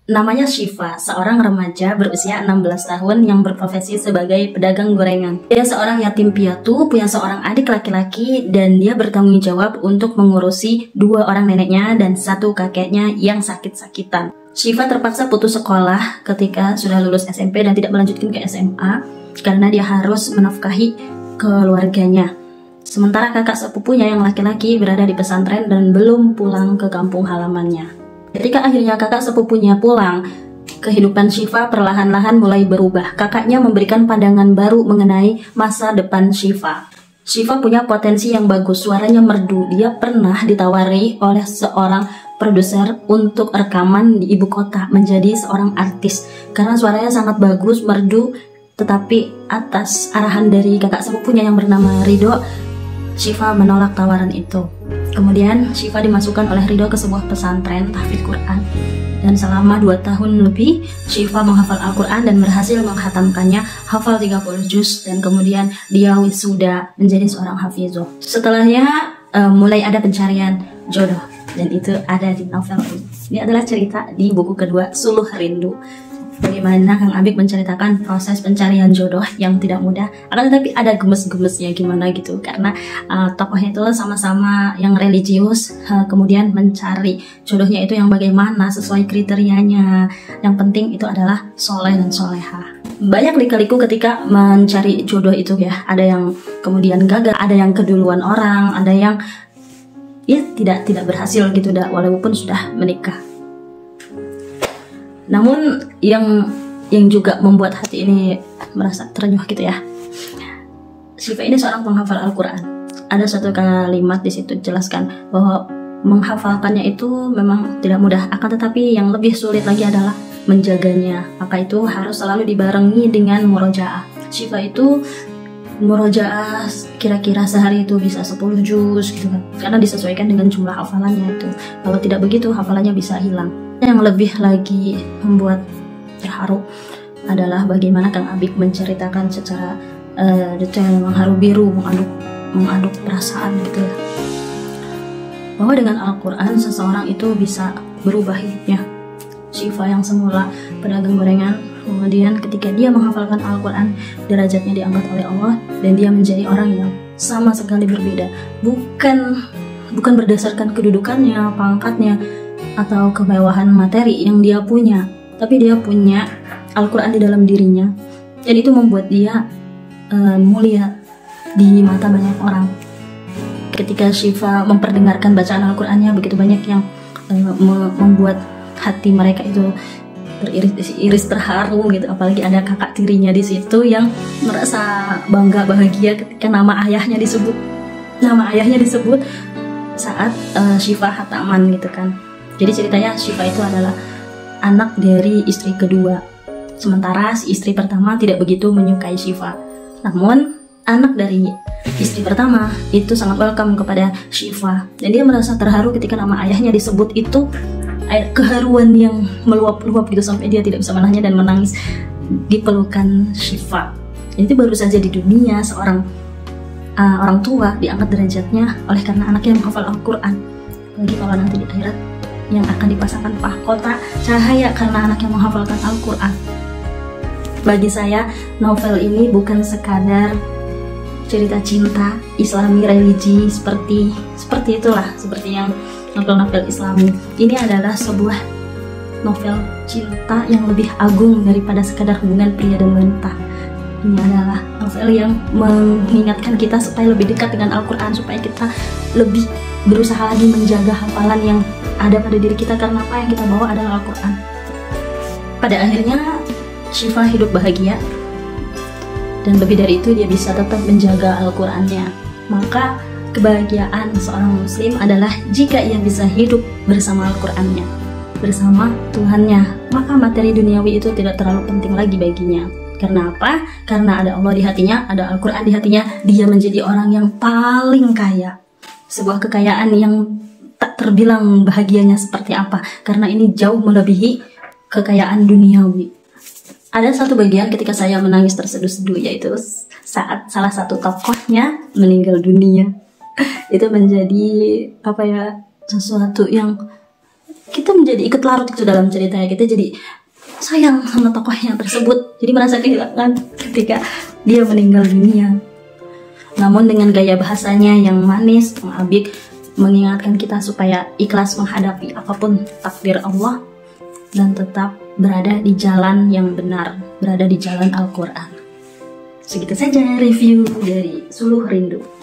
Namanya Syifa, seorang remaja berusia 16 tahun yang berprofesi sebagai pedagang gorengan. Dia seorang yatim piatu, punya seorang adik laki-laki, dan dia bertanggung jawab untuk mengurusi 2 orang neneknya dan 1 kakeknya yang sakit-sakitan. Syifa terpaksa putus sekolah ketika sudah lulus SMP dan tidak melanjutkan ke SMA karena dia harus menafkahi keluarganya. Sementara kakak sepupunya yang laki-laki berada di pesantren dan belum pulang ke kampung halamannya. Ketika akhirnya kakak sepupunya pulang, kehidupan Syifa perlahan-lahan mulai berubah. Kakaknya memberikan pandangan baru mengenai masa depan Syifa. Syifa punya potensi yang bagus, suaranya merdu. Dia pernah ditawari oleh seorang produser untuk rekaman di ibu kota menjadi seorang artis. Karena suaranya sangat bagus, merdu, tetapi atas arahan dari kakak sepupunya yang bernama Ridho, Syifa menolak tawaran itu. Kemudian Syifa dimasukkan oleh Ridho ke sebuah pesantren tahfidz Quran. Dan selama 2 tahun lebih, Syifa menghafal Al-Quran dan berhasil menghatamkannya, hafal 30 juz, dan kemudian dia wisuda menjadi seorang hafizoh. Setelahnya mulai ada pencarian jodoh, dan itu ada di novel ini. Ini adalah cerita di buku kedua, Suluh Rindu. Bagaimana Kang Abik menceritakan proses pencarian jodoh yang tidak mudah, akan tetapi ada gemes-gemesnya gimana gitu, karena tokohnya itu sama-sama yang religius, kemudian mencari jodohnya itu yang bagaimana sesuai kriterianya. Yang penting itu adalah soleh dan soleha. Banyak lika-liku ketika mencari jodoh itu ya, ada yang kemudian gagal, ada yang keduluan orang, ada yang ya tidak berhasil gitu dah, walaupun sudah menikah. Namun yang juga membuat hati ini merasa terenyuh gitu ya, Syifa ini seorang penghafal Al-Quran. Ada suatu kalimat di situ jelaskan bahwa menghafalkannya itu memang tidak mudah, akan tetapi yang lebih sulit lagi adalah menjaganya. Maka itu harus selalu dibarengi dengan murojaah. Syifa itu murojaah kira-kira sehari itu bisa 10 juz gitu kan, karena disesuaikan dengan jumlah hafalannya itu. Kalau tidak begitu hafalannya bisa hilang. Yang lebih lagi membuat terharu adalah bagaimana Kang Abik menceritakan secara detail, mengharu biru, mengaduk perasaan gitu ya, bahwa dengan Al-Quran seseorang itu bisa berubah hidupnya. Syifa yang semula pedagang gorengan, kemudian ketika dia menghafalkan Al-Quran, derajatnya diangkat oleh Allah dan dia menjadi orang yang sama sekali berbeda. Bukan berdasarkan kedudukannya, pangkatnya, atau kemewahan materi yang dia punya, tapi dia punya Al-Quran di dalam dirinya, dan itu membuat dia mulia di mata banyak orang. Ketika Syifa memperdengarkan bacaan Al-Qurannya, begitu banyak yang membuat hati mereka itu teriris, terharu gitu. Apalagi ada kakak tirinya di situ yang merasa bangga, bahagia ketika nama ayahnya disebut saat Syifa hataman gitu kan. Jadi ceritanya Syifa itu adalah anak dari istri kedua, sementara si istri pertama tidak begitu menyukai Syifa. Namun anak dari istri pertama itu sangat welcome kepada Syifa, dan dia merasa terharu ketika nama ayahnya disebut. Itu keharuan yang meluap-luap gitu sampai dia tidak bisa menahannya dan menangis di pelukan Syifa. Itu baru saja di dunia seorang orang tua diangkat derajatnya oleh karena anaknya menghafal Al-Quran. Lagi kalau nanti di akhirat yang akan dipasangkan mahkota cahaya karena anaknya menghafalkan Al-Quran. Bagi saya, novel ini bukan sekadar cerita cinta Islami religi seperti itulah, seperti yang novel-novel Islami. Ini adalah sebuah novel cinta yang lebih agung daripada sekadar hubungan pria dan wanita. Ini adalah novel yang mengingatkan kita supaya lebih dekat dengan Al-Quran, supaya kita lebih berusaha lagi menjaga hafalan yang ada pada diri kita, karena apa yang kita bawa adalah Al-Quran. Pada akhirnya Syifa hidup bahagia, dan lebih dari itu dia bisa tetap menjaga Al-Qurannya. Maka kebahagiaan seorang muslim adalah jika ia bisa hidup bersama Al-Qurannya, bersama Tuhannya. Maka materi duniawi itu tidak terlalu penting lagi baginya. Karena apa? Karena ada Allah di hatinya, ada Al-Quran di hatinya, dia menjadi orang yang paling kaya. Sebuah kekayaan yang tak terbilang bahagianya seperti apa, karena ini jauh melebihi kekayaan duniawi. Ada satu bagian ketika saya menangis terseduh-seduh, yaitu saat salah satu tokohnya meninggal dunia. Itu menjadi sesuatu yang kita menjadi ikut larut itu dalam ceritanya. Kita jadi sayang sama tokohnya tersebut, jadi merasa kehilangan ketika dia meninggal dunia. Namun dengan gaya bahasanya yang manis, yang abik, mengingatkan kita supaya ikhlas menghadapi apapun takdir Allah dan tetap berada di jalan yang benar, berada di jalan Al-Quran. Segitu saja review dari Suluh Rindu.